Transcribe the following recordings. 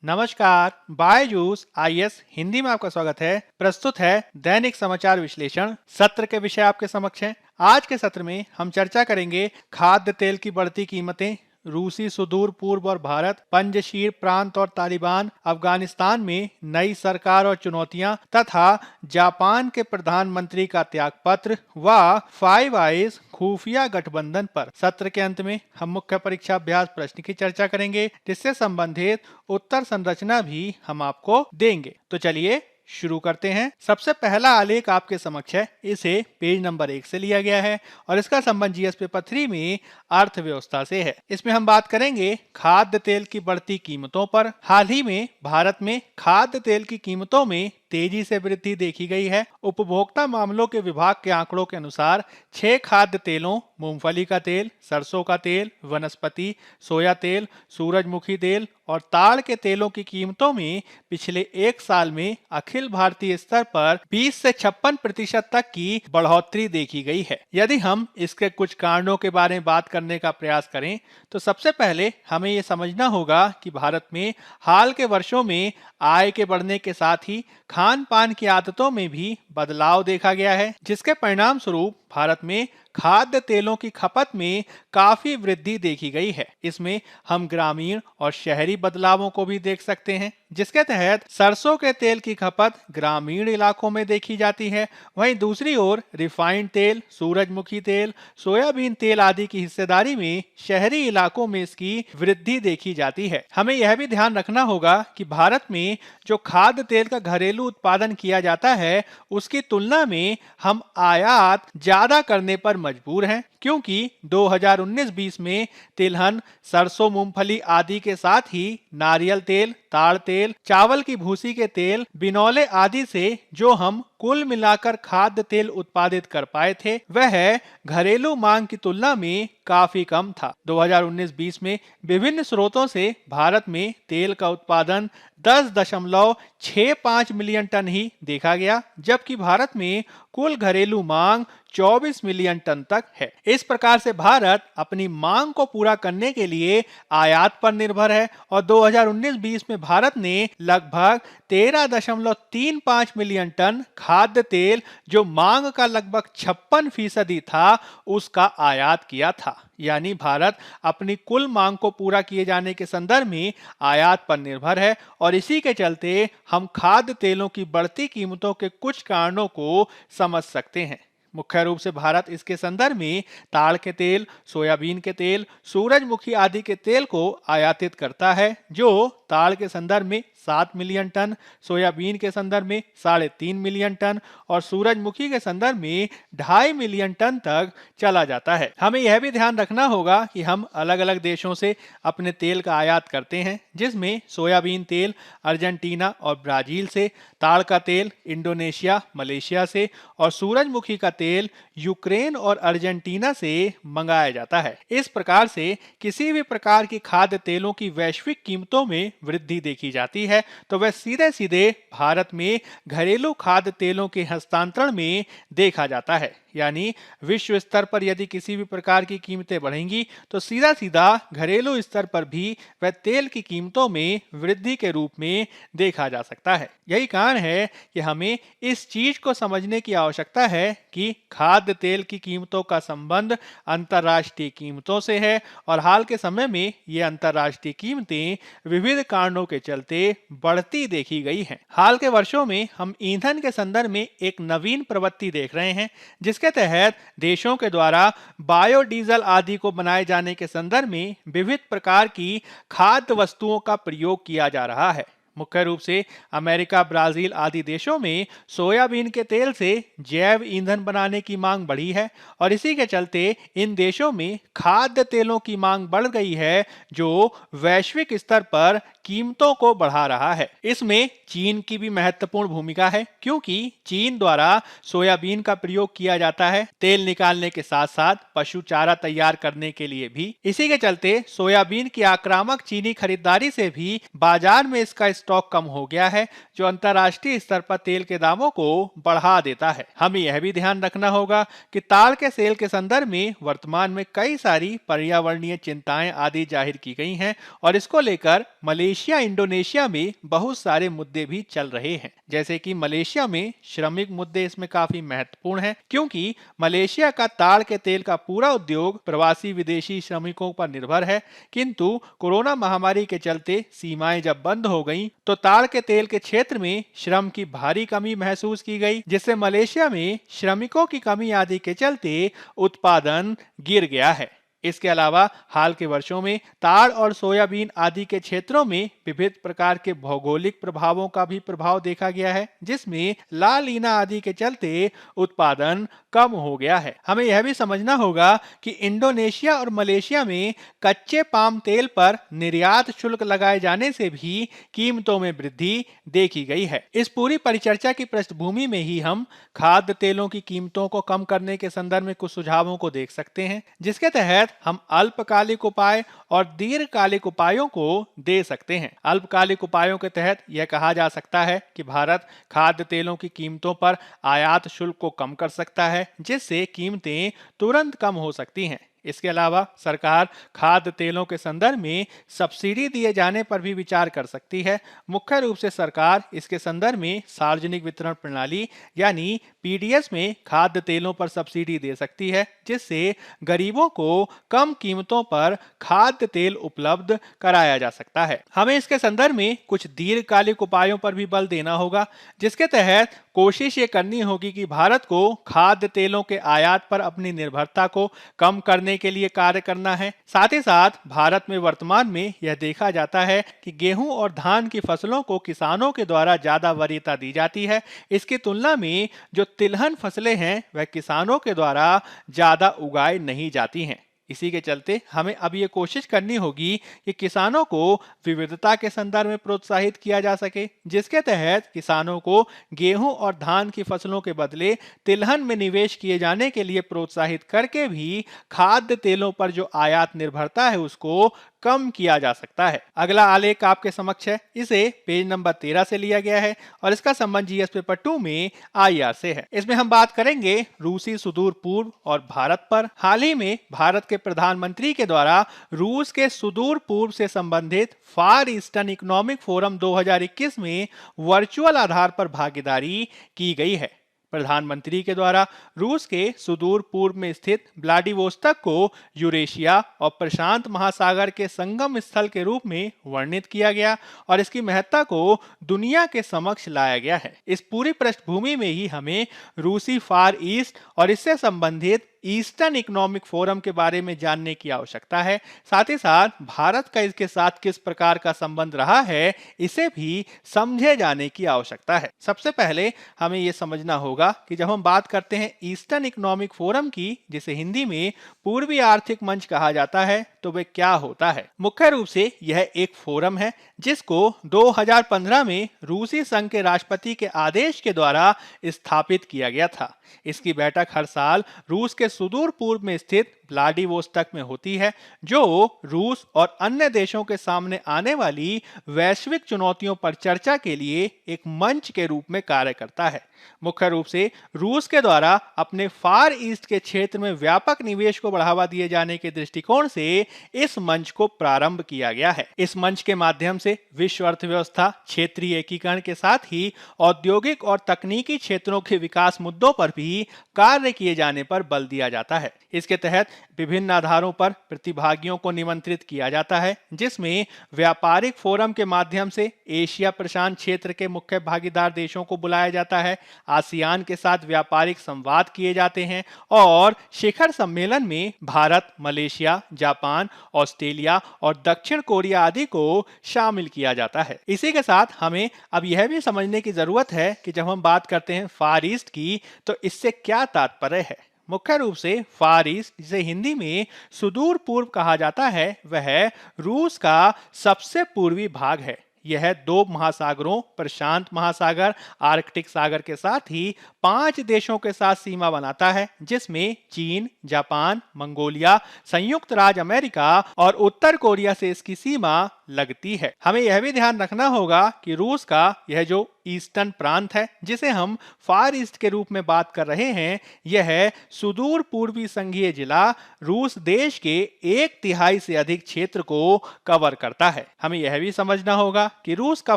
नमस्कार, बायजूस आईएएस हिंदी में आपका स्वागत है। प्रस्तुत है दैनिक समाचार विश्लेषण। सत्र के विषय आपके समक्ष हैं। आज के सत्र में हम चर्चा करेंगे खाद्य तेल की बढ़ती कीमतें, रूसी सुदूर पूर्व और भारत, पंजशीर प्रांत और तालिबान, अफगानिस्तान में नई सरकार और चुनौतियां तथा जापान के प्रधानमंत्री का त्यागपत्र व फाइव आइज खुफिया गठबंधन पर। सत्र के अंत में हम मुख्य परीक्षा अभ्यास प्रश्न की चर्चा करेंगे, जिससे संबंधित उत्तर संरचना भी हम आपको देंगे। तो चलिए शुरू करते हैं। सबसे पहला आलेख आपके समक्ष है। इसे पेज नंबर 1 से लिया गया है और इसका संबंध जीएस पेपर 3 में अर्थव्यवस्था से है। इसमें हम बात करेंगे खाद्य तेल की बढ़ती कीमतों पर। हाल ही में भारत में खाद्य तेल की कीमतों में तेजी से वृद्धि देखी गई है। उपभोक्ता मामलों के विभाग के आंकड़ों के अनुसार 6 खाद्य तेलों मूंगफली का तेल, सरसों का तेल, वनस्पति, सोया तेल, सूरजमुखी तेल और ताड़ के तेलों की कीमतों में पिछले एक साल में अखिल भारतीय स्तर पर 20 से 56% तक की बढ़ोतरी देखी गई है। यदि हम इसके कुछ कारणों के बारे में बात करने का प्रयास करें तो सबसे पहले हमें ये समझना होगा कि भारत में हाल के वर्षों में आय के बढ़ने के साथ ही खान पान की आदतों में भी बदलाव देखा गया है, जिसके परिणाम स्वरूप भारत में खाद्य तेलों की खपत में काफी वृद्धि देखी गई है। इसमें हम ग्रामीण और शहरी बदलावों को भी देख सकते हैं, जिसके तहत सरसों के तेल की खपत ग्रामीण इलाकों में देखी जाती है। वहीं दूसरी ओर रिफाइंड तेल, सूरजमुखी तेल, सोयाबीन तेल आदि की हिस्सेदारी में शहरी इलाकों में इसकी वृद्धि देखी जाती है। हमें यह भी ध्यान रखना होगा कि भारत में जो खाद्य तेल का घरेलू उत्पादन किया जाता है, उसकी तुलना में हम आयात ज्यादा करने पर मजबूर हैं, क्योंकि 2019-20 में तिलहन, सरसों, मूंगफली आदि के साथ ही नारियल तेल, ताड़ तेल, चावल की भूसी के तेल, बिनौले आदि से जो हम कुल मिलाकर खाद्य तेल उत्पादित कर पाए थे, वह घरेलू मांग की तुलना में काफी कम था। 2019-20 में विभिन्न स्रोतों से भारत में तेल का उत्पादन 10.65 मिलियन टन ही देखा गया, जबकि भारत में कुल घरेलू मांग 24 मिलियन टन तक है। इस प्रकार से भारत अपनी मांग को पूरा करने के लिए आयात पर निर्भर है और 2019-20 में भारत ने लगभग 13.35 मिलियन टन खाद्य तेल, जो मांग का लगभग 56% था, उसका आयात किया था। यानी भारत अपनी कुल मांग को पूरा किए जाने के संदर्भ में आयात पर निर्भर है और इसी के चलते हम खाद्य तेलों की बढ़ती कीमतों के कुछ कारणों को समझ सकते हैं। मुख्य रूप से भारत इसके संदर्भ में ताड़ के तेल, सोयाबीन के तेल, सूरजमुखी आदि के तेल को आयातित करता है, जो ताड़ के संदर्भ में 7 मिलियन टन, सोयाबीन के संदर्भ में 3.5 मिलियन टन और सूरजमुखी के संदर्भ में 2.5 मिलियन टन तक चला जाता है। हमें यह भी ध्यान रखना होगा कि हम अलग अलग देशों से अपने तेल का आयात करते हैं, जिसमें सोयाबीन तेल अर्जेंटीना और ब्राजील से, ताड़ का तेल इंडोनेशिया, मलेशिया से और सूरजमुखी का तेल यूक्रेन और अर्जेंटीना से मंगाया जाता है। इस प्रकार से किसी भी प्रकार की खाद्य तेलों की वैश्विक कीमतों में वृद्धि देखी जाती है तो वह सीधे सीधे भारत में घरेलू खाद्य तेलों के हस्तांतरण में देखा जाता है। यानी विश्व स्तर पर यदि किसी भी प्रकार की कीमतें बढ़ेंगी तो सीधा सीधा घरेलू स्तर पर भी वह तेल की कीमतों में वृद्धि के रूप में देखा जा सकता है। यही कारण है कि हमें इस चीज को समझने की आवश्यकता है कि खाद्य तेल की कीमतों का संबंध अंतर्राष्ट्रीय कीमतों से है और हाल के समय में ये अंतर्राष्ट्रीय कीमतें विविध कारणों के चलते बढ़ती देखी गई हैं। हाल के वर्षों में हम ईंधन के संदर्भ में एक नवीन प्रवृत्ति देख रहे हैं, जिसके तहत देशों के द्वारा बायोडीजल आदि को बनाए जाने के संदर्भ में विविध प्रकार की खाद्य वस्तुओं का प्रयोग किया जा रहा है। मुख्य रूप से अमेरिका, ब्राजील आदि देशों में सोयाबीन के तेल से जैव ईंधन बनाने की मांग बढ़ी है और इसी के चलते इन देशों में खाद्य तेलों की मांग बढ़ गई है, जो वैश्विक स्तर पर कीमतों को बढ़ा रहा है। इसमें चीन की भी महत्वपूर्ण भूमिका है, क्योंकि चीन द्वारा सोयाबीन का प्रयोग किया जाता है तेल निकालने के साथ साथ पशु चारा तैयार करने के लिए भी। इसी के चलते सोयाबीन की आक्रामक चीनी खरीदारी से भी बाजार में इसका स्टॉक कम हो गया है, जो अंतर्राष्ट्रीय स्तर पर तेल के दामों को बढ़ा देता है। हमें यह भी ध्यान रखना होगा कि ताड़ के सेल के संदर्भ में वर्तमान में कई सारी पर्यावरणीय चिंताएं आदि जाहिर की गई हैं और इसको लेकर मलेशिया मलेशिया इंडोनेशिया में बहुत सारे मुद्दे भी चल रहे हैं। जैसे कि मलेशिया में श्रमिक मुद्दे इसमें काफी महत्वपूर्ण हैं, क्योंकि मलेशिया का ताड़ के तेल का पूरा उद्योग प्रवासी विदेशी श्रमिकों पर निर्भर है। किंतु कोरोना महामारी के चलते सीमाएं जब बंद हो गईं, तो ताड़ के तेल के क्षेत्र में श्रम की भारी कमी महसूस की गई, जिससे मलेशिया में श्रमिकों की कमी आदि के चलते उत्पादन गिर गया है। इसके अलावा हाल के वर्षों में ताड़ और सोयाबीन आदि के क्षेत्रों में विविध प्रकार के भौगोलिक प्रभावों का भी प्रभाव देखा गया है, जिसमें ला लीना आदि के चलते उत्पादन कम हो गया है। हमें यह भी समझना होगा कि इंडोनेशिया और मलेशिया में कच्चे पाम तेल पर निर्यात शुल्क लगाए जाने से भी कीमतों में वृद्धि देखी गई है। इस पूरी परिचर्चा की पृष्ठभूमि में ही हम खाद्य तेलों की कीमतों को कम करने के संदर्भ में कुछ सुझावों को देख सकते हैं, जिसके तहत हम अल्पकालिक उपाय और दीर्घकालिक उपायों को दे सकते हैं। अल्पकालिक उपायों के तहत यह कहा जा सकता है कि भारत खाद्य तेलों की कीमतों पर आयात शुल्क को कम कर सकता है, जिससे कीमतें तुरंत कम हो सकती हैं। इसके अलावा सरकार खाद्य तेलों के संदर्भ में सब्सिडी दिए जाने पर भी विचार कर सकती है। मुख्य रूप से सरकार इसके संदर्भ में सार्वजनिक वितरण प्रणाली यानी पीडीएस में खाद्य तेलों पर सब्सिडी दे सकती है, जिससे गरीबों को कम कीमतों पर खाद्य तेल उपलब्ध कराया जा सकता है। हमें इसके संदर्भ में कुछ दीर्घकालिक उपायों पर भी बल देना होगा, जिसके तहत कोशिश ये करनी होगी कि भारत को खाद्य तेलों के आयात पर अपनी निर्भरता को कम करने के लिए कार्य करना है। साथ ही साथ भारत में वर्तमान में यह देखा जाता है कि गेहूं और धान की फसलों को किसानों के द्वारा ज्यादा वरीयता दी जाती है। इसकी तुलना में जो तिलहन फसलें हैं वह किसानों के द्वारा ज्यादा उगाई नहीं जाती हैं। इसी के चलते हमें अब ये कोशिश करनी होगी कि किसानों को विविधता के संदर्भ में प्रोत्साहित किया जा सके, जिसके तहत किसानों को गेहूं और धान की फसलों के बदले तिलहन में निवेश किए जाने के लिए प्रोत्साहित करके भी खाद्य तेलों पर जो आयात निर्भरता है उसको कम किया जा सकता है। अगला आलेख आपके समक्ष है। इसे पेज नंबर 13 से लिया गया है और इसका संबंध जीएस पेपर 2 में आईआर से है। इसमें हम बात करेंगे रूसी सुदूर पूर्व और भारत पर। हाल ही में भारत के प्रधानमंत्री के द्वारा रूस के सुदूर पूर्व से संबंधित फार ईस्टर्न इकोनॉमिक फोरम 2021 में वर्चुअल आधार पर भागीदारी की गई है। प्रधानमंत्री के द्वारा रूस के सुदूर पूर्व में स्थित व्लादिवोस्तोक को यूरेशिया और प्रशांत महासागर के संगम स्थल के रूप में वर्णित किया गया और इसकी महत्ता को दुनिया के समक्ष लाया गया है। इस पूरी पृष्ठभूमि में ही हमें रूसी फार ईस्ट और इससे संबंधित ईस्टर्न इकोनॉमिक फोरम के बारे में जानने की आवश्यकता है। साथ ही साथ भारत का इसके साथ किस प्रकार का संबंध रहा है इसे भी समझे जाने की आवश्यकता है। सबसे पहले हमें यह समझना होगा कि जब हम बात करते हैं ईस्टर्न इकोनॉमिक फोरम की, जिसे हिंदी में पूर्वी आर्थिक मंच कहा जाता है, तो वह क्या होता है? मुख्य रूप से यह एक फोरम है जिसको 2015 में रूसी संघ के राष्ट्रपति के आदेश के द्वारा स्थापित किया गया था। इसकी बैठक हर साल रूस के सुदूर पूर्व में स्थित व्लादिवोस्तोक में होती है, जो रूस और अन्य देशों के सामने आने वाली वैश्विक चुनौतियों पर चर्चा के लिए एक मंच के रूप में कार्य करता है। मुख्य रूप से रूस के द्वारा अपने फार ईस्ट के क्षेत्र में व्यापक निवेश को बढ़ावा दिए जाने के दृष्टिकोण से इस मंच को प्रारंभ किया गया है। इस मंच के माध्यम से विश्व अर्थव्यवस्था, क्षेत्रीय एकीकरण के साथ ही औद्योगिक और तकनीकी क्षेत्रों के विकास मुद्दों पर भी कार्य किए जाने पर बल दिया जाता है। इसके तहत विभिन्न आधारों पर प्रतिभागियों को निमंत्रित किया जाता है, जिसमें व्यापारिक फोरम के माध्यम से एशिया प्रशांत क्षेत्र के मुख्य भागीदार देशों को बुलाया जाता है, आसियान के साथ व्यापारिक संवाद किए जाते हैं और शिखर सम्मेलन में भारत, मलेशिया, जापान, ऑस्ट्रेलिया और दक्षिण कोरिया आदि को शामिल किया जाता है। इसी के साथ हमें अब यह भी समझने की जरूरत है कि जब हम बात करते हैं फार ईस्ट की, तो इससे क्या तात्पर्य है? मुख्य रूप से फार ईस्ट, जिसे हिंदी में सुदूर पूर्व कहा जाता है, वह रूस का सबसे पूर्वी भाग है। यह 2 महासागरों प्रशांत महासागर, आर्कटिक सागर के साथ ही 5 देशों के साथ सीमा बनाता है, जिसमें चीन, जापान, मंगोलिया, संयुक्त राज्य अमेरिका और उत्तर कोरिया से इसकी सीमा लगती है। हमें यह भी ध्यान रखना होगा कि रूस का यह जो ईस्टर्न प्रांत है, जिसे हम फार ईस्ट के रूप में बात कर रहे हैं, यह सुदूर पूर्वी संघीय जिला रूस देश के 1/3 से अधिक क्षेत्र को कवर करता है। हमें यह भी समझना होगा कि रूस का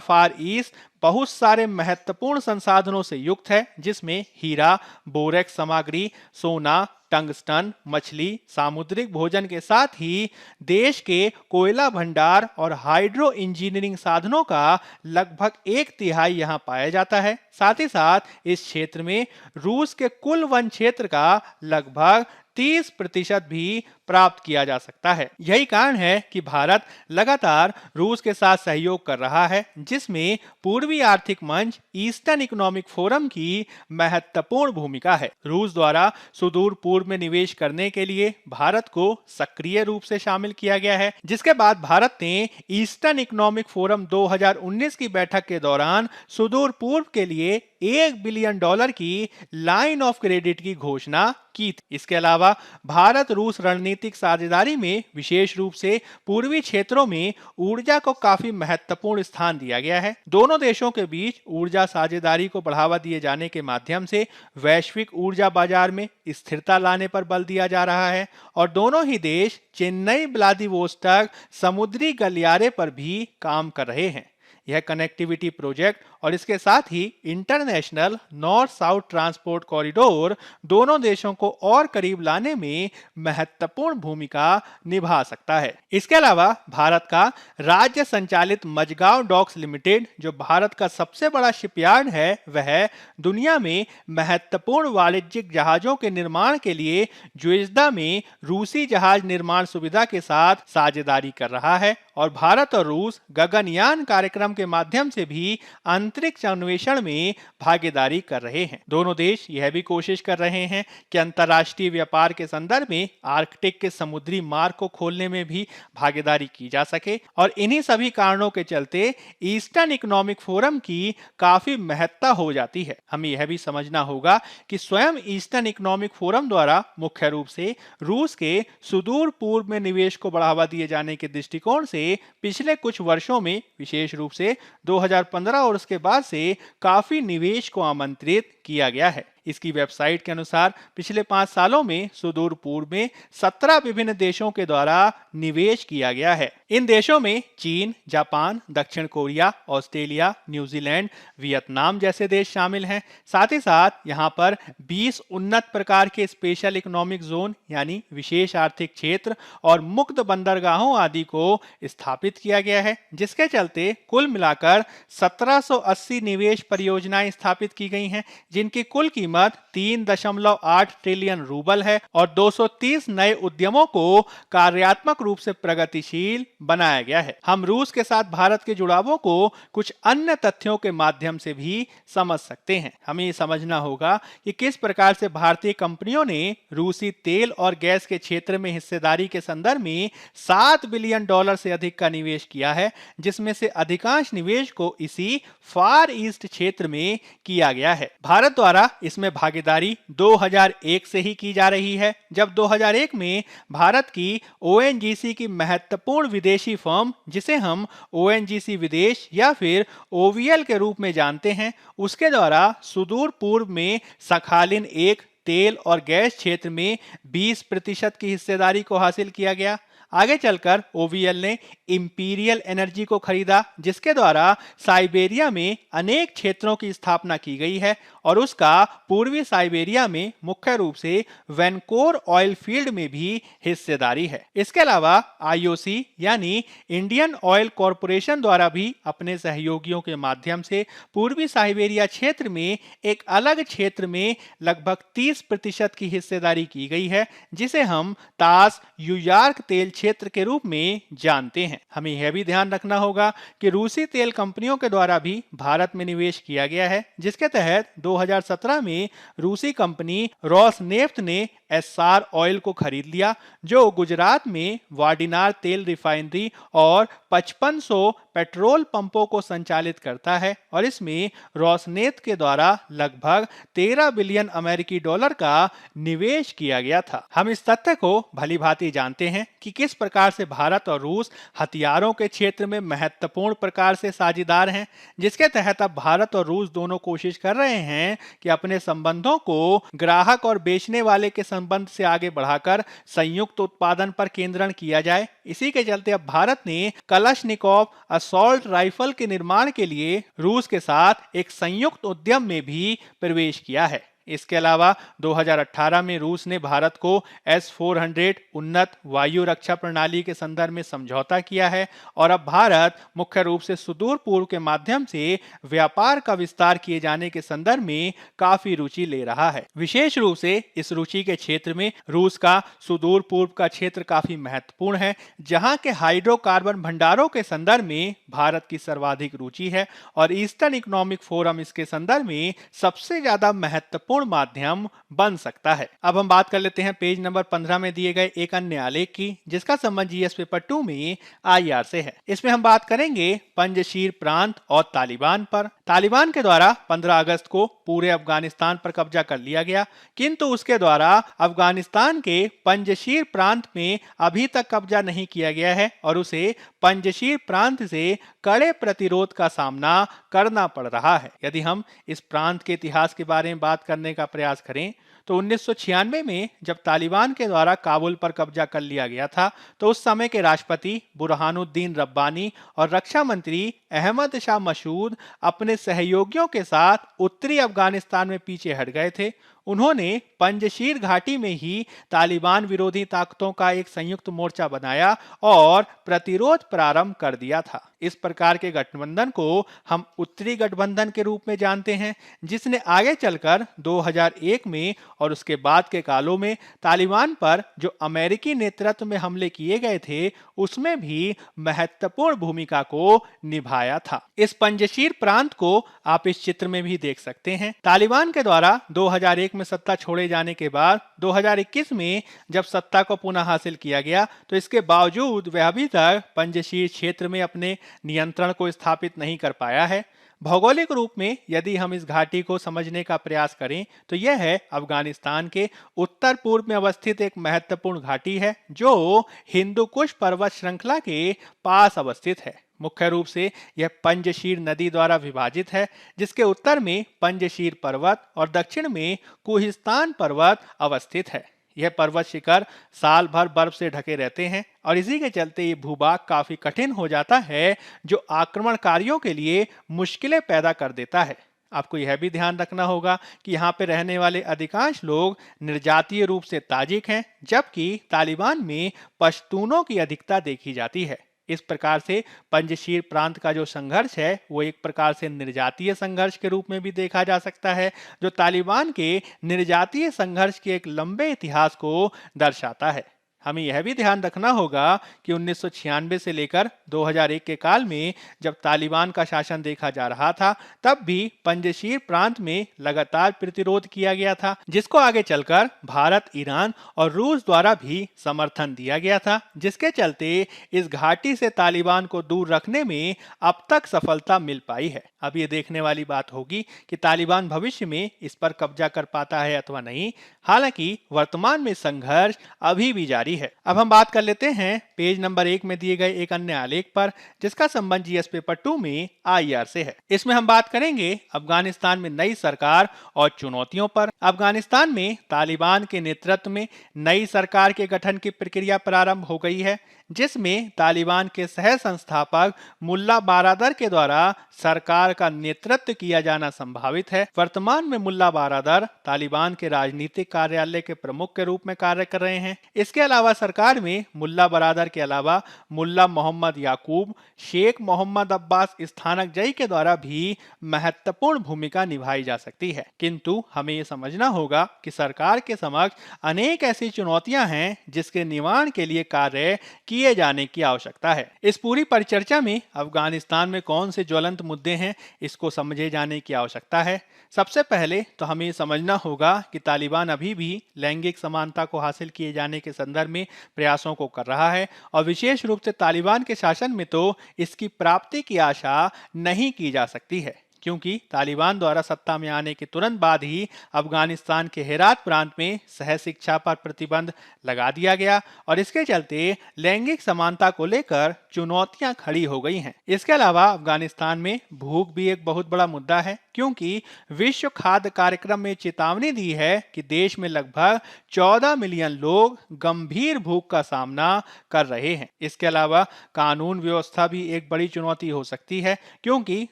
फार ईस्ट बहुत सारे महत्वपूर्ण संसाधनों से युक्त है, जिसमें हीरा, बोरेक्स सामग्री, सोना, टंगस्टन, मछली, सामुद्रिक भोजन के साथ ही देश के कोयला भंडार और हाइड्रो इंजीनियरिंग साधनों का लगभग 1/3 यहाँ पाया जाता है। साथ ही साथ इस क्षेत्र में रूस के कुल वन क्षेत्र का लगभग 30% भी प्राप्त किया जा सकता है। यही कारण है कि भारत लगातार रूस के साथ सहयोग कर रहा है, जिसमें पूर्वी आर्थिक मंच ईस्टर्न इकोनॉमिक फोरम की महत्वपूर्ण भूमिका है। रूस द्वारा सुदूर पूर्व में निवेश करने के लिए भारत को सक्रिय रूप से शामिल किया गया है, जिसके बाद भारत ने ईस्टर्न इकोनॉमिक फोरम 2019 की बैठक के दौरान सुदूर पूर्व के लिए $1 बिलियन की लाइन ऑफ क्रेडिट की घोषणा की थी। इसके अलावा भारत रूस रणनीतिक साझेदारी में विशेष रूप से पूर्वी क्षेत्रों में ऊर्जा को काफी महत्वपूर्ण स्थान दिया गया है। दोनों देशों के बीच ऊर्जा साझेदारी को बढ़ावा दिए जाने के माध्यम से वैश्विक ऊर्जा बाजार में स्थिरता लाने पर बल दिया जा रहा है और दोनों ही देश चेन्नई व्लादिवोस्टॉक समुद्री गलियारे पर भी काम कर रहे हैं। यह कनेक्टिविटी प्रोजेक्ट और इसके साथ ही international north south transport corridor दोनों देशों को और करीब लाने में महत्वपूर्ण भूमिका निभा सकता है। इसके अलावा भारत का राज्य संचालित मजगांव डॉक्स लिमिटेड, जो भारत का सबसे बड़ा शिपयार्ड है, वह दुनिया में महत्वपूर्ण वाणिज्यिक जहाजों के निर्माण के लिए ज्वेजदा में रूसी जहाज निर्माण सुविधा के साथ साझेदारी कर रहा है और भारत और रूस गगनयान कार्यक्रम के माध्यम से भी अंतरिक्ष अन्वेषण में भागीदारी कर रहे हैं। दोनों देश यह भी कोशिश कर रहे हैं कि अंतर्राष्ट्रीय व्यापार के संदर्भ में आर्कटिक के समुद्री मार्ग को खोलने में भी भागीदारी की जा सके और इन्हीं सभी कारणों के चलते ईस्टर्न इकोनॉमिक फोरम की काफी महत्ता हो जाती है। हमें यह भी समझना होगा कि स्वयं ईस्टर्न इकोनॉमिक फोरम द्वारा मुख्य रूप से रूस के सुदूर पूर्व में निवेश को बढ़ावा दिए जाने के दृष्टिकोण से पिछले कुछ वर्षों में, विशेष रूप से 2015 और उसके बाद से काफी निवेश को आमंत्रित किया गया है। इसकी वेबसाइट के अनुसार पिछले 5 सालों में सुदूर पूर्व में 17 विभिन्न देशों के द्वारा निवेश किया गया है। इन देशों में चीन, जापान, दक्षिण कोरिया, ऑस्ट्रेलिया, न्यूजीलैंड, वियतनाम जैसे देश शामिल हैं। साथ ही साथ यहाँ पर 20 उन्नत प्रकार के स्पेशल इकोनॉमिक जोन यानी विशेष आर्थिक क्षेत्र और मुक्त बंदरगाहों आदि को स्थापित किया गया है, जिसके चलते कुल मिलाकर 1780 निवेश परियोजनाएं स्थापित की गई हैं, जिनकी कुल कीमत 3.8 ट्रिलियन रूबल है और 230 नए उद्यमों को कार्यात्मक रूप से प्रगतिशील बनाया गया है। हम रूस के साथ भारत के जुड़ावों को कुछ अन्य तथ्यों के माध्यम से भी समझ सकते हैं। हमें ये समझना होगा कि किस प्रकार से भारतीय कंपनियों ने रूसी तेल और गैस के क्षेत्र में हिस्सेदारी के संदर्भ में $7 बिलियन से अधिक का निवेश किया है, जिसमें से अधिकांश निवेश को इसी फार ईस्ट क्षेत्र में किया गया है। भारत द्वारा इसमें भागीदारी 2001 से ही की जा रही है, जब 2001 में भारत की ओएनजीसी की महत्वपूर्ण विदेशी फर्म, जिसे हम ओएनजीसी विदेश या फिर ओवीएल के रूप में जानते हैं, उसके द्वारा सुदूर पूर्व में सखालिन 1 तेल और गैस क्षेत्र में 20% की हिस्सेदारी को हासिल किया गया। आगे चलकर ओवीएल ने इंपीरियल एनर्जी को खरीदा, जिसके द्वारा साइबेरिया में अनेक क्षेत्रों की स्थापना की गई है और उसका पूर्वी साइबेरिया में मुख्य रूप से वैनकोर ऑयल फील्ड में भी हिस्सेदारी है। इसके अलावा आईओसी यानी इंडियन ऑयल कॉरपोरेशन द्वारा भी अपने सहयोगियों के माध्यम से पूर्वी साइबेरिया क्षेत्र में एक अलग क्षेत्र में लगभग 30% की हिस्सेदारी की गई है, जिसे हम तास यूयार्क तेल क्षेत्र के रूप में जानते हैं। हमें यह भी ध्यान रखना होगा कि रूसी तेल कंपनियों के द्वारा भी भारत में निवेश किया गया है, जिसके तहत 2017 में रूसी कंपनी रॉसनेफ्ट ने एस्सार ऑयल को खरीद लिया, जो गुजरात में वाडिनार तेल रिफाइनरी और 5500 पेट्रोल पंपों को संचालित करता है और इसमें रोसनेत के द्वारा लगभग 13 बिलियन अमेरिकी डॉलर का निवेश किया गया था। हम इस तथ्य को भली भांति जानते हैं कि किस प्रकार से भारत और रूस हथियारों के क्षेत्र में महत्वपूर्ण प्रकार से साझेदार हैं, जिसके तहत अब भारत और रूस दोनों कोशिश कर रहे हैं कि अपने संबंधों को ग्राहक और बेचने वाले के संबंध से आगे बढ़ाकर संयुक्त उत्पादन पर केंद्रण किया जाए। इसी के चलते अब भारत ने कलशनिकोव असॉल्ट राइफल के निर्माण के लिए रूस के साथ एक संयुक्त उद्यम में भी प्रवेश किया है। इसके अलावा 2018 में रूस ने भारत को S-400 उन्नत वायु रक्षा प्रणाली के संदर्भ में समझौता किया है और अब भारत मुख्य रूप से सुदूर पूर्व के माध्यम से व्यापार का विस्तार किए जाने के संदर्भ में काफी रुचि ले रहा है। विशेष रूप से इस रुचि के क्षेत्र में रूस का सुदूर पूर्व का क्षेत्र काफी महत्वपूर्ण है, जहां के हाइड्रोकार्बन भंडारों के संदर्भ में भारत की सर्वाधिक रुचि है और ईस्टर्न इकोनॉमिक फोरम इसके संदर्भ में सबसे ज्यादा महत्वपूर्ण माध्यम बन सकता है। अब हम बात कर लेते हैं पेज नंबर 15 में दिए गए एक अन्य आलेख की, जिसका संबंध जीएस पेपर 2 में आईआर से है। इसमें हम बात करेंगे पंजशीर प्रांत और तालिबान पर। तालिबान के द्वारा 15 अगस्त को पूरे अफगानिस्तान पर कब्जा कर लिया गया, किंतु उसके द्वारा अफगानिस्तान के पंजशीर प्रांत में अभी तक कब्जा नहीं किया गया है और उसे पंजशीर प्रांत से कड़े प्रतिरोध का सामना करना पड़ रहा है। यदि हम इस प्रांत के इतिहास के बारे में बात करने का प्रयास करें तो 1996 में जब तालिबान के द्वारा काबुल पर कब्जा कर लिया गया था, तो उस समय के राष्ट्रपति बुरहानुद्दीन रब्बानी और रक्षा मंत्री अहमद शाह मसूद अपने सहयोगियों के साथ उत्तरी अफगानिस्तान में पीछे हट गए थे। उन्होंने पंजशीर घाटी में ही तालिबान विरोधी ताकतों का एक संयुक्त मोर्चा बनाया और प्रतिरोध प्रारंभ कर दिया था। इस प्रकार के गठबंधन को हम उत्तरी गठबंधन के रूप में जानते हैं, जिसने आगे चलकर 2001 में और उसके बाद के कालों में तालिबान पर जो अमेरिकी नेतृत्व में हमले किए गए थे, उसमें भी महत्वपूर्ण भूमिका को निभाया था। इस पंजशीर प्रांत को आप इस चित्र में भी देख सकते हैं। तालिबान के द्वारा 2001 में सत्ता छोड़े जाने के बाद 2021 में जब सत्ता को पुनः हासिल किया गया, तो इसके बावजूद वह अभी तक पंजशीर क्षेत्र में अपने नियंत्रण को स्थापित नहीं कर पाया है। भौगोलिक रूप में यदि हम इस घाटी को समझने का प्रयास करें तो यह है अफगानिस्तान के उत्तर पूर्व में अवस्थित एक महत्वपूर्ण घाटी है, जो हिंदू कुश पर्वत श्रृंखला के पास अवस्थित है। मुख्य रूप से यह पंजशीर नदी द्वारा विभाजित है, जिसके उत्तर में पंजशीर पर्वत और दक्षिण में कोहिस्तान पर्वत अवस्थित है। यह पर्वत शिखर साल भर बर्फ से ढके रहते हैं और इसी के चलते ये भूभाग काफी कठिन हो जाता है, जो आक्रमणकारियों के लिए मुश्किलें पैदा कर देता है। आपको यह भी ध्यान रखना होगा कि यहाँ पे रहने वाले अधिकांश लोग निर्जातीय रूप से ताजिक हैं, जबकि तालिबान में पश्तूनों की अधिकता देखी जाती है। इस प्रकार से पंजशीर प्रांत का जो संघर्ष है वो एक प्रकार से निर्जातीय संघर्ष के रूप में भी देखा जा सकता है, जो तालिबान के निर्जातीय संघर्ष के एक लंबे इतिहास को दर्शाता है। हमें यह भी ध्यान रखना होगा कि 1996 से लेकर 2001 के काल में जब तालिबान का शासन देखा जा रहा था, तब भी पंजशीर प्रांत में लगातार प्रतिरोध किया गया था, जिसको आगे चलकर भारत, ईरान और रूस द्वारा भी समर्थन दिया गया था, जिसके चलते इस घाटी से तालिबान को दूर रखने में अब तक सफलता मिल पाई है। अब ये देखने वाली बात होगी कि तालिबान भविष्य में इस पर कब्जा कर पाता है अथवा नहीं। हालांकि वर्तमान में संघर्ष अभी भी जारी है। अब हम बात कर लेते हैं पेज नंबर 1 में दिए गए एक अन्य आलेख पर, जिसका संबंध जीएस पेपर 2 में आईआर से है। इसमें हम बात करेंगे अफगानिस्तान में नई सरकार और चुनौतियों पर। अफगानिस्तान में तालिबान के नेतृत्व में नई सरकार के गठन की प्रक्रिया प्रारंभ हो गई है, जिसमें तालिबान के सह संस्थापक मुल्ला बारादर के द्वारा सरकार का नेतृत्व किया जाना संभावित है। वर्तमान में मुल्ला बारादर तालिबान के राजनीतिक कार्यालय के प्रमुख के रूप में कार्य कर रहे हैं। इसके अलावा सरकार में मुल्ला बारादर के अलावा मुल्ला मोहम्मद याकूब, शेख मोहम्मद अब्बास स्थानक जई के द्वारा भी महत्वपूर्ण भूमिका निभाई जा सकती है। किंतु हमें यह समझना होगा कि सरकार के समक्ष अनेक ऐसी चुनौतियां हैं जिसके निवारण के लिए कार्य किए किए जाने की आवश्यकता है। इस पूरी परिचर्चा में अफगानिस्तान में कौन से ज्वलंत मुद्दे हैं, इसको समझे जाने की आवश्यकता है। सबसे पहले तो हमें ये समझना होगा कि तालिबान अभी भी लैंगिक समानता को हासिल किए जाने के संदर्भ में प्रयासों को कर रहा है, और विशेष रूप से तालिबान के शासन में तो इसकी प्राप्ति की आशा नहीं की जा सकती है, क्योंकि तालिबान द्वारा सत्ता में आने के तुरंत बाद ही अफगानिस्तान के हेरात प्रांत में सह शिक्षा पर प्रतिबंध लगा दिया गया, और इसके चलते लैंगिक समानता को लेकर चुनौतियां खड़ी हो गई हैं। इसके अलावा अफगानिस्तान में भूख भी एक बहुत बड़ा मुद्दा है, क्योंकि विश्व खाद्य कार्यक्रम में चेतावनी दी है कि देश में लगभग 14 मिलियन लोग गंभीर भूख का सामना कर रहे हैं। इसके अलावा कानून व्यवस्था भी एक बड़ी चुनौती हो सकती है, क्योंकि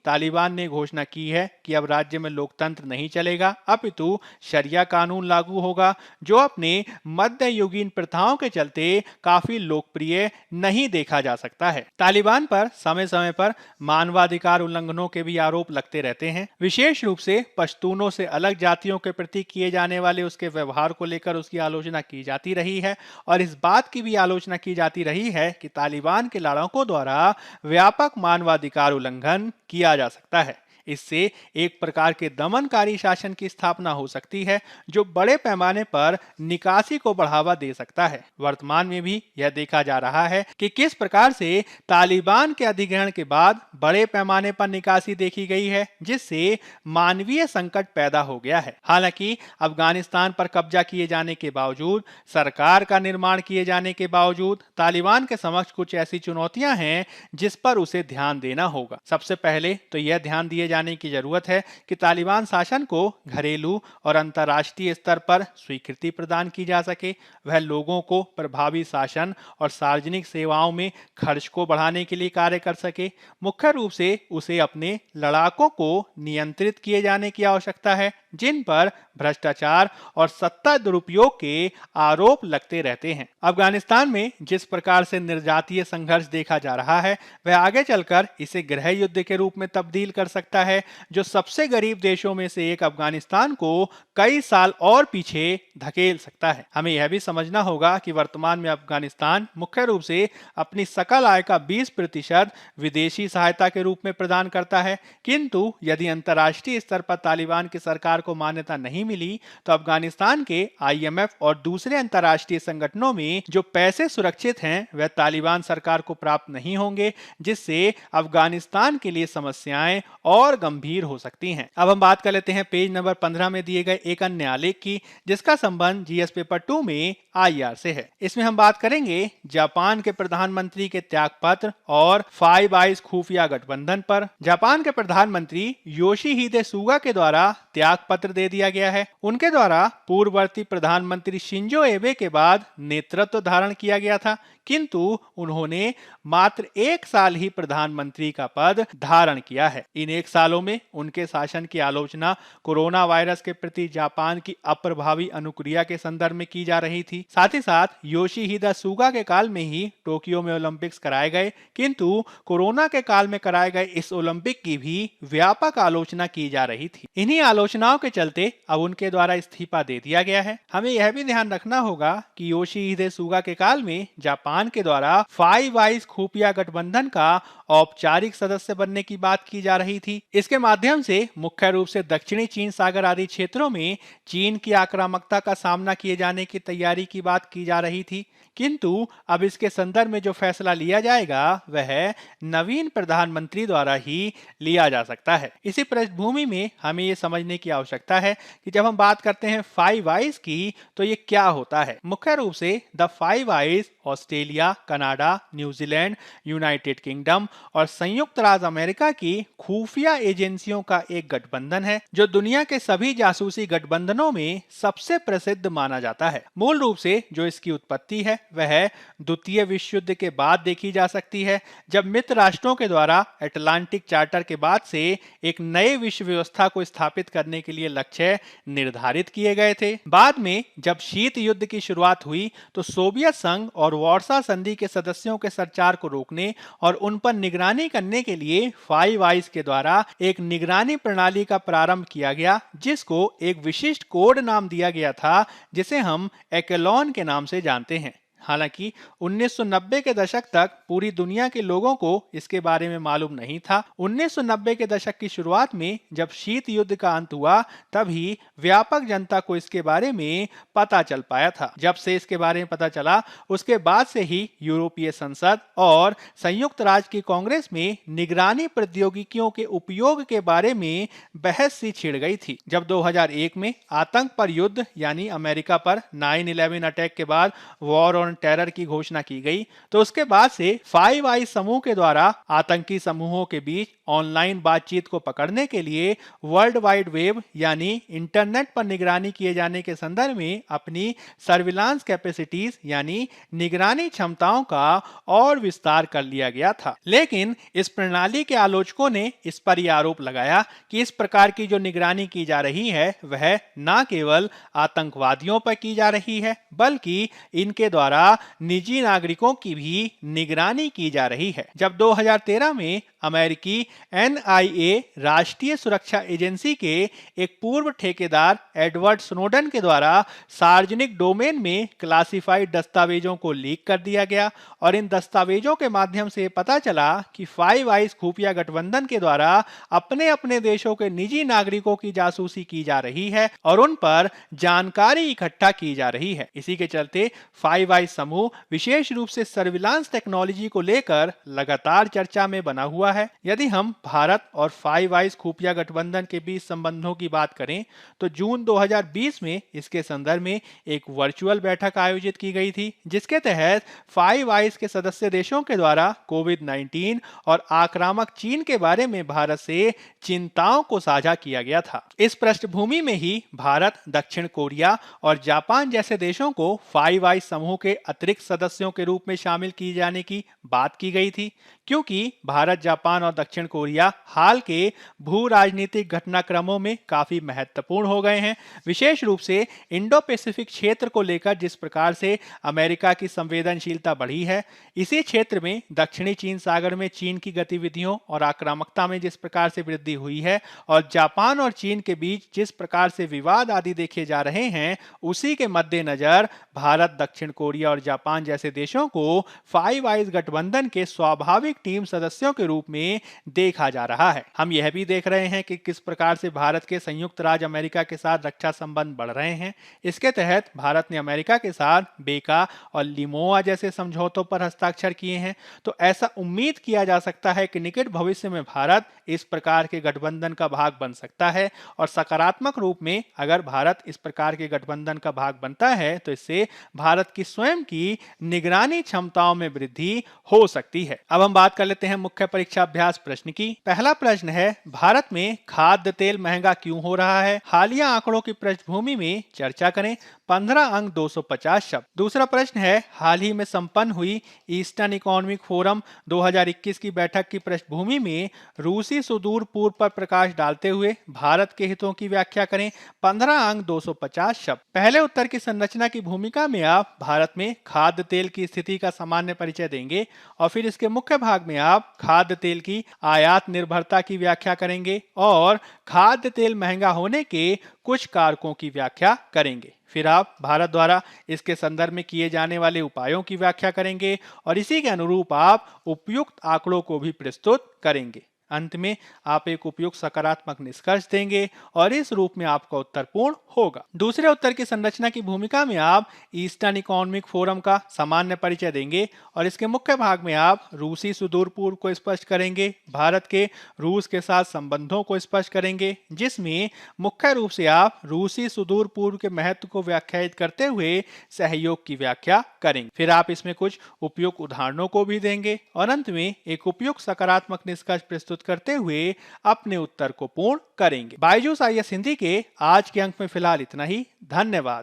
तालिबान ने घोषणा की है कि अब राज्य में लोकतंत्र नहीं चलेगा, अपितु शरिया कानून लागू होगा, जो अपने मध्ययुगीन प्रथाओं के चलते काफी लोकप्रिय नहीं देखा जा सकता है। तालिबान पर समय समय पर मानवाधिकार उल्लंघनों के भी आरोप लगते रहते हैं। विशेष रूप से पश्तूनों से अलग जातियों के प्रति किए जाने वाले उसके व्यवहार को लेकर उसकी आलोचना की जाती रही है, और इस बात की भी आलोचना की जाती रही है कि तालिबान के लड़ाकों द्वारा व्यापक मानवाधिकार उल्लंघन किया जा सकता है। इससे एक प्रकार के दमनकारी शासन की स्थापना हो सकती है, जो बड़े पैमाने पर निकासी को बढ़ावा दे सकता है। वर्तमान में भी यह देखा जा रहा है कि किस प्रकार से तालिबान के अधिग्रहण के बाद बड़े पैमाने पर निकासी देखी गई है, जिससे मानवीय संकट पैदा हो गया है। हालांकि अफगानिस्तान पर कब्जा किए जाने के बावजूद, सरकार का निर्माण किए जाने के बावजूद तालिबान के समक्ष कुछ ऐसी चुनौतियां हैं जिस पर उसे ध्यान देना होगा। सबसे पहले तो यह ध्यान दिए जाने की जरूरत है कि तालिबान शासन को घरेलू और अंतर्राष्ट्रीय स्तर पर स्वीकृति प्रदान की जा सके। वह लोगों को प्रभावी शासन और सार्वजनिक सेवाओं में खर्च को बढ़ाने के लिए कार्य कर सके। मुख्य रूप से उसे अपने लड़ाकों को नियंत्रित किए जाने की आवश्यकता है, जिन पर भ्रष्टाचार और सत्ता दुरुपयोग के आरोप लगते रहते हैं। अफगानिस्तान में जिस प्रकार से निर्जातीय संघर्ष देखा जा रहा है, वह आगे चलकर इसे गृह युद्ध के रूप में तब्दील कर सकता है, जो सबसे गरीब देशों में से एक अफगानिस्तान को कई साल और पीछे धकेल सकता है। हमें यह भी समझना होगा कि वर्तमान में अफगानिस्तान मुख्य रूप से अपनी सकल आय का 20% विदेशी सहायता के रूप में प्रदान करता है, किंतु यदि अंतर्राष्ट्रीय स्तर पर तालिबान की सरकार को मान्यता नहीं मिली तो अफगानिस्तान के IMF और दूसरे अंतर्राष्ट्रीय संगठनों में जो पैसे सुरक्षित हैं वह तालिबान सरकार को प्राप्त नहीं होंगे, जिससे अफगानिस्तान के लिए समस्याएं और गंभीर हो सकती हैं। अब हम बात कर लेते हैं पेज नंबर 15 में दिए गए एक अन्य आलेख की, जिसका संबंध GS पेपर 2 में IR से है। इसमें हम बात करेंगे जापान के प्रधानमंत्री के त्यागपत्र और फाइव आइज खुफिया गठबंधन पर। जापान के प्रधानमंत्री योशिहिदे सुगा के द्वारा त्यागपत्र दे दिया गया है। उनके द्वारा पूर्ववर्ती प्रधानमंत्री शिंजो एबे के बाद नेतृत्व धारण किया गया था, किंतु उन्होंने मात्र 1 साल ही प्रधानमंत्री का पद धारण किया है। इन 1 सालों में उनके शासन की आलोचना कोरोना वायरस के प्रति जापान की अप्रभावी अनुक्रिया के संदर्भ में की जा रही थी। साथ ही साथ योशिहिदा सुगा के काल में ही टोक्यो में ओलंपिक्स कराए गए, किंतु कोरोना के काल में कराए गए इस ओलंपिक की भी व्यापक आलोचना की जा रही थी। इन्हीं आलोचनाओं के चलते अब उनके द्वारा इस्तीफा दे दिया गया है। हमें यह भी ध्यान रखना होगा कि योशिहिदे सुगा के काल में जापान के द्वारा फाइव आइज खुफिया गठबंधन का औपचारिक सदस्य बनने की बात की जा रही थी। इसके माध्यम से मुख्य रूप से दक्षिणी चीन सागर आदि क्षेत्रों में चीन की आक्रामकता का सामना किए जाने की तैयारी की बात की जा रही थी, किंतु अब इसके संदर्भ में जो फैसला लिया जाएगा वह नवीन प्रधानमंत्री द्वारा ही लिया जा सकता है। इसी पृष्ठभूमि में हमें ये समझने की आवश्यकता है कि जब हम बात करते हैं फाइव आइज की तो ये क्या होता है। मुख्य रूप से the five eyes Australia, Canada, New Zealand, United kingdom और संयुक्त राज्य अमेरिका की खुफिया एजेंसियों का एक गठबंधन है, जो दुनिया के सभी जासूसी गठबंधनों में सबसे प्रसिद्ध माना जाता है। मूल रूप से जो इसकी उत्पत्ति है वह द्वितीय विश्व युद्ध के बाद देखी जा सकती है, जब मित्र राष्ट्रों के द्वारा अटलांटिक चार्टर के बाद से एक नए विश्व व्यवस्था को स्थापित करने के लिए लक्ष्य निर्धारित किए गए थे। बाद में जब शीत युद्ध की शुरुआत हुई तो सोवियत संघ और वार्सा संधि के सदस्यों के संचार को रोकने और उन पर निगरानी करने के लिए फाइव आइज के द्वारा एक निगरानी प्रणाली का प्रारंभ किया गया, जिसको एक विशिष्ट कोड नाम दिया गया था, जिसे हम एक्लोन के नाम से जानते हैं। हालांकि 1990 के दशक तक पूरी दुनिया के लोगों को इसके बारे में मालूम नहीं था। 1990 के दशक की शुरुआत में जब शीत युद्ध का अंत हुआ, तभी व्यापक जनता को इसके बारे में पता चल पाया था। जब से इसके बारे में पता चला, उसके बाद से ही यूरोपीय संसद और संयुक्त राज्य की कांग्रेस में निगरानी प्रौद्योगिकियों के उपयोग के बारे में बहस सी छिड़ गई थी। जब 2001 में आतंक पर युद्ध यानी अमेरिका पर 9/11 अटैक के बाद वॉर ऑन टेरर की घोषणा की गई, तो उसके बाद से फाइव आइज समूह के द्वारा आतंकी समूहों के बीच ऑनलाइन बातचीत को पकड़ने के लिए वर्ल्ड वाइड वेब यानी इंटरनेट पर निगरानी किए जाने के संदर्भ में अपनी सर्विलांस कैपेसिटीज यानी निगरानी क्षमताओं का और विस्तार कर लिया गया था। लेकिन इस प्रणाली के आलोचकों ने इस पर यह आरोप लगाया कि इस प्रकार की जो निगरानी की जा रही है वह न केवल आतंकवादियों पर की जा रही है, बल्कि इनके द्वारा निजी नागरिकों की भी निगरानी की जा रही है। जब 2013 में अमेरिकी NIA राष्ट्रीय सुरक्षा एजेंसी के एक पूर्व ठेकेदार एडवर्ड स्नोडन के द्वारा सार्वजनिक डोमेन में क्लासिफाइड दस्तावेजों को लीक कर दिया गया और इन दस्तावेजों के माध्यम से पता चला कि फाइव आइज खुफिया गठबंधन के द्वारा अपने अपने देशों के निजी नागरिकों की जासूसी की जा रही है और उन पर जानकारी इकट्ठा की जा रही है। इसी के चलते फाइव आइज समूह विशेष रूप से सर्विलांस टेक्नोलॉजी को लेकर लगातार चर्चा में बना हुआ है। यदि हम भारत और फाइव आइज खुफिया गठबंधन के बीच संबंधों की बात करें, तो जून 2020 में इसके संदर्भ में एक वर्चुअल बैठक आयोजित की गई थी, जिसके तहत फाइव आइज के सदस्य देशों के द्वारा कोविड-19 और आक्रामक चीन के बारे में भारत से चिंताओं को साझा किया गया था। इस पृष्ठभूमि में ही भारत, दक्षिण कोरिया और जापान जैसे देशों को फाइव आइज समूह के अतिरिक्त सदस्यों के रूप में शामिल किए जाने की बात की गई थी, क्योंकि भारत, जापान और दक्षिण कोरिया हाल के भू राजनीतिक घटनाक्रमों में काफी महत्वपूर्ण हो गए हैं। विशेष रूप से इंडो पैसिफिक क्षेत्र को लेकर जिस प्रकार से अमेरिका की संवेदनशीलता बढ़ी है, इसी क्षेत्र में दक्षिणी चीन सागर में चीन की गतिविधियों और आक्रामकता में जिस प्रकार से वृद्धि हुई है और जापान और चीन के बीच जिस प्रकार से विवाद आदि देखे जा रहे हैं, उसी के मद्देनजर भारत, दक्षिण कोरिया और जापान जैसे देशों को फाइव आइज गठबंधन के स्वाभाविक टीम सदस्यों के रूप में देखा जा रहा है। हम यह भी देख रहे हैं कि किस प्रकार से भारत के संयुक्त राज्य अमेरिका के साथ रक्षा संबंध बढ़ रहे हैं। इसके तहत भारत ने अमेरिका के साथ बेका और लिमोआ जैसे समझौतों पर हस्ताक्षर किए हैं। तो ऐसा उम्मीद किया जा सकता है कि निकट भविष्य में भारत इस प्रकार के गठबंधन का भाग बन सकता है और सकारात्मक रूप में अगर भारत इस प्रकार के गठबंधन का भाग बनता है तो इससे भारत की स्वयं की निगरानी क्षमताओं में वृद्धि हो सकती है। अब हम बात कर लेते हैं मुख्य परीक्षा अभ्यास प्रश्न की। पहला प्रश्न है, भारत में खाद्य तेल महंगा क्यों हो रहा है? हालिया आंकड़ों की पृष्ठभूमि में चर्चा करें। 15 अंक 250 शब्द। दूसरा प्रश्न है, हाल ही में संपन्न हुई ईस्टर्न इकोनॉमिक फोरम 2021 की बैठक की पृष्ठभूमि में रूसी सुदूर पूर्व पर प्रकाश डालते हुए भारत के हितों की व्याख्या करें। 15 अंक 250 शब्द। पहले उत्तर की संरचना की भूमिका में आप भारत में खाद्य तेल की स्थिति का सामान्य परिचय देंगे और फिर इसके मुख्य भाग में आप खाद्य तेल की आयात निर्भरता की व्याख्या करेंगे और खाद्य तेल महंगा होने के कुछ कारकों की व्याख्या करेंगे। फिर आप भारत द्वारा इसके संदर्भ में किए जाने वाले उपायों की व्याख्या करेंगे और इसी के अनुरूप आप उपयुक्त आंकड़ों को भी प्रस्तुत करेंगे। अंत में आप एक उपयुक्त सकारात्मक निष्कर्ष देंगे और इस रूप में आपका उत्तर पूर्ण होगा। दूसरे उत्तर की संरचना की भूमिका में आप ईस्टर्न इकोनॉमिक फोरम का सामान्य परिचय देंगे और इसके मुख्य भाग में आप रूसी सुदूर पूर्व को स्पष्ट करेंगे, भारत के रूस के साथ संबंधों को स्पष्ट करेंगे, जिसमें मुख्य रूप से आप रूसी सुदूर पूर्व के महत्व को व्याख्यायित करते हुए सहयोग की व्याख्या करेंगे। फिर आप इसमें कुछ उपयुक्त उदाहरणों को भी देंगे और अंत में एक उपयुक्त सकारात्मक निष्कर्ष प्रस्तुत करते हुए अपने उत्तर को पूर्ण करेंगे। बायजूस IAS हिंदी के आज के अंक में फिलहाल इतना ही। धन्यवाद।